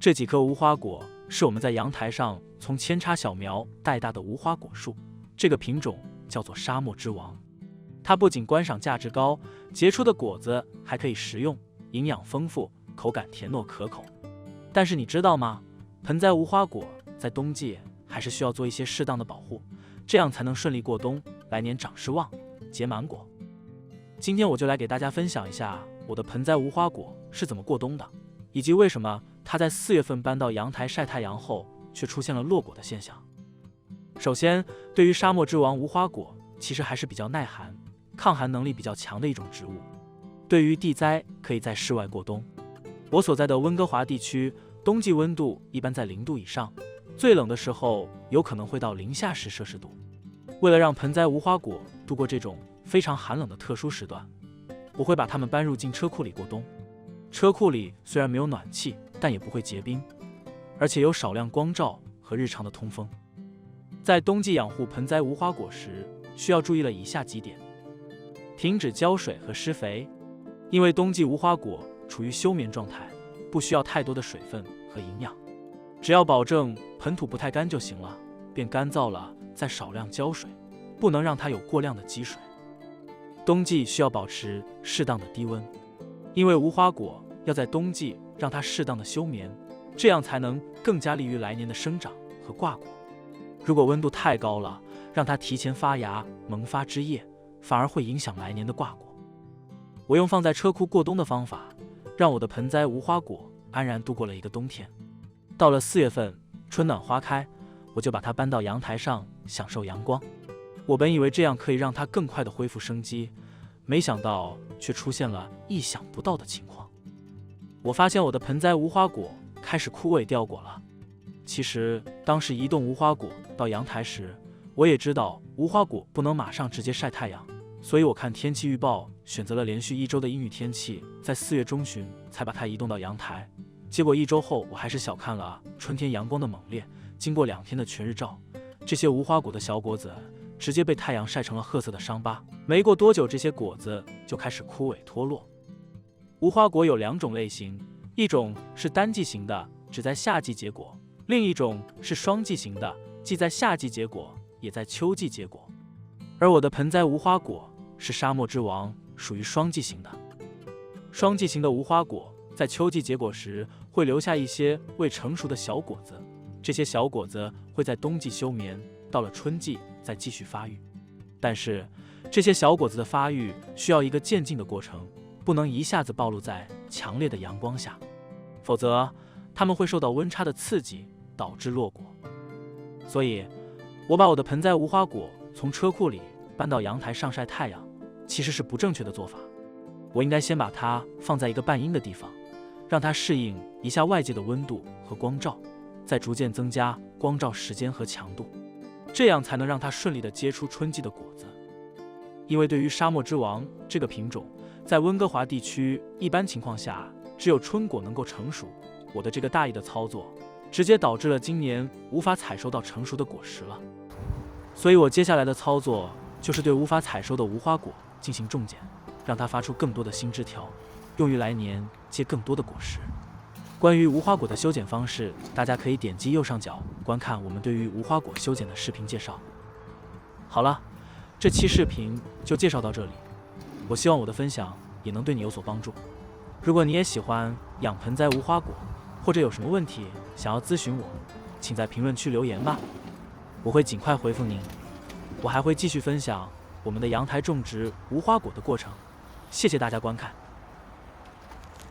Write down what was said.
这几棵无花果是我们在阳台上从扦插小苗带大的无花果树，这个品种叫做沙漠之王。它不仅观赏价值高，结出的果子还可以食用，营养丰富，口感甜糯可口。但是你知道吗？盆栽无花果在冬季还是需要做一些适当的保护，这样才能顺利过冬，来年长势旺，结满果。今天我就来给大家分享一下我的盆栽无花果是怎么过冬的，以及为什么它在4月份搬到阳台晒太阳后却出现了落果的现象。首先，对于沙漠之王无花果，其实还是比较耐寒、抗寒能力比较强的一种植物。对于地灾，可以在室外过冬。我所在的温哥华地区，冬季温度一般在0度以上，最冷的时候有可能会到零下10摄氏度。为了让盆栽无花果度过这种非常寒冷的特殊时段，我会把它们搬入进车库里过冬。车库里虽然没有暖气，但也不会结冰，而且有少量光照和日常的通风。在冬季养护盆栽无花果时，需要注意了以下几点：停止浇水和施肥，因为冬季无花果处于休眠状态，不需要太多的水分和营养，只要保证盆土不太干就行了，变干燥了再少量浇水，不能让它有过量的积水。冬季需要保持适当的低温，因为无花果要在冬季让它适当的休眠，这样才能更加利于来年的生长和挂果。如果温度太高了，让它提前发芽萌发枝叶，反而会影响来年的挂果。我用放在车库过冬的方法，让我的盆栽无花果安然度过了一个冬天。到了4月份，春暖花开，我就把它搬到阳台上享受阳光。我本以为这样可以让它更快地恢复生机，没想到却出现了意想不到的情况。我发现我的盆栽无花果开始枯萎掉果了。其实当时移动无花果到阳台时，我也知道无花果不能马上直接晒太阳，所以我看天气预报，选择了连续1周的阴雨天气，在4月中旬才把它移动到阳台。结果1周后，我还是小看了春天阳光的猛烈。经过2天的全日照，这些无花果的小果子直接被太阳晒成了褐色的伤疤。没过多久，这些果子就开始枯萎脱落。无花果有2种类型，一种是单季型的，只在夏季结果；另一种是双季型的，既在夏季结果，也在秋季结果。而我的盆栽无花果是沙漠之王，属于双季型的。双季型的无花果在秋季结果时会留下一些未成熟的小果子，这些小果子会在冬季休眠，到了春季再继续发育。但是这些小果子的发育需要一个渐进的过程，不能一下子暴露在强烈的阳光下，否则它们会受到温差的刺激，导致落果。所以我把我的盆栽无花果从车库里搬到阳台上晒太阳，其实是不正确的做法。我应该先把它放在一个半阴的地方，让它适应一下外界的温度和光照，再逐渐增加光照时间和强度，这样才能让它顺利地结出春季的果子。因为对于沙漠之王这个品种，在温哥华地区一般情况下只有春果能够成熟，我的这个大意的操作直接导致了今年无法采收到成熟的果实了。所以我接下来的操作就是对无法采收的无花果进行种剪，让它发出更多的新枝条，用于来年结更多的果实。关于无花果的修剪方式，大家可以点击右上角观看我们对于无花果修剪的视频介绍。好了，这期视频就介绍到这里，我希望我的分享也能对你有所帮助。如果你也喜欢养盆栽无花果，或者有什么问题想要咨询我，请在评论区留言吧，我会尽快回复您。我还会继续分享我们的阳台种植无花果的过程。谢谢大家观看。